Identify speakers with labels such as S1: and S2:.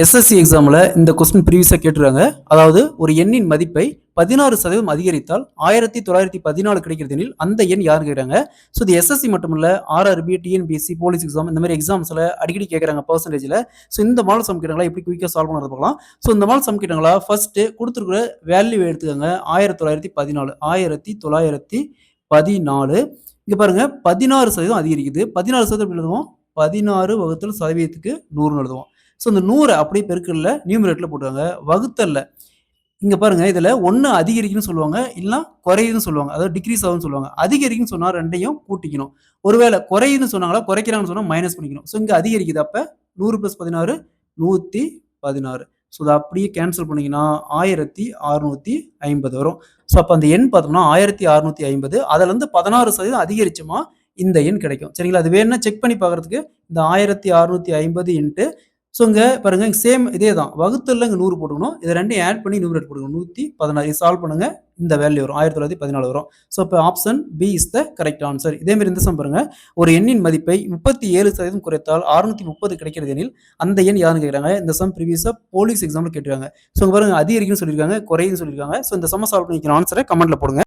S1: SSC எக்ஸாமில் இந்த question ப்ரீவியஸாக கேட்டுருக்காங்க. அதாவது ஒரு எண்ணின் மதிப்பை 16% அதிகரித்தால் 1914 கிடைக்கிறது எனில் அந்த எண் யாருன்னு கேட்குறாங்க. ஸோ இது எஸ்எஸ்சி மட்டும் இல்லை, ஆர்ஆர்பி, டிஎன்பிஎஸ்சி, போலீஸ் எக்ஸாம் இந்த மாதிரி எக்ஸாம்ஸில் அடிக்கடி கேட்குறாங்க பர்சன்டேஜில். ஸோ இந்த மாடல் சம் கேட்டாங்களா எப்படி குயிக்காக சால்வ் பண்ணுறது பார்க்கலாம். ஸோ இந்த மாடல் சம் கேட்டாங்களா ஃபர்ஸ்ட்டு கொடுத்துருக்குற வேல்யூ எடுத்துக்கோங்க. 1914 1914 இங்கே பாருங்கள் 16% அதிகரிக்குது. 16% எப்படி எழுதுவோம்? 16 வகுத்தல் சதவீதத்துக்கு 100 எழுதுவோம். ஸோ இந்த 100 அப்படியே பெருக்கல்ல நியூமரேட்டரில் போட்டுவாங்க. வகுத்தல்ல இங்கே பாருங்க இதில் ஒன்று அதிகரிக்குன்னு சொல்லுவாங்க, இல்லைனா குறையுதுன்னு சொல்லுவாங்க, அதாவது டிக்ரீஸ் ஆகுதுன்னு சொல்லுவாங்க. அதிகரிக்குன்னு சொன்னால் ரெண்டையும் கூட்டிக்கணும். ஒருவேளை குறையுதுன்னு சொன்னாங்களா, குறைக்கிறாங்கன்னு சொன்னால் மைனஸ் பண்ணிக்கணும். ஸோ இங்கே அதிகரிக்குது, அப்போ 100 + 16 116. ஸோ அதை அப்படியே கேன்சல் பண்ணிங்கன்னா 1650 வரும். ஸோ அப்போ அந்த எண் பார்த்தோம்னா 1650, அதிலேருந்து 16% அதிகரிச்சோமா இந்த எண் கிடைக்கும். சரிங்களா? அது வேணும்னா செக் பண்ணி பார்க்குறதுக்கு இந்த 1650 இன்ட்டு ஸோ இங்கே பாருங்க சேம் இதே தான், வகுத்தல்ல இங்கே 100 போட்டுக்கணும். இதை ரெண்டையும் ஆட் பண்ணி நியூமரேட் போட்டுக்கணும். 116 சால்வ் பண்ணுங்க, இந்த வேல்யூ வரும் 1914 வரும். ஸோ இப்போ option B is the correct answer. இதேமாதிரி இந்த சம் பாருங்க, ஒரு எண்ணின் மதிப்பை 37% குறைத்தால் 630 கிடைக்கிறது எனில் அந்த எண் யாருன்னு கேட்குறாங்க. இந்த சம் ப்ரீவியஸாக போலீஸ் எக்ஸாமில் கேட்டுருக்காங்க. ஸோ பாருங்க அதிகரிக்குன்னு சொல்லியிருக்காங்க, குறையுன்னு சொல்லியிருக்காங்க. ஸோ இந்த சம் சால்வ் பண்ணிக்கிற ஆன்சரை கமெண்ட்ல போடுங்க.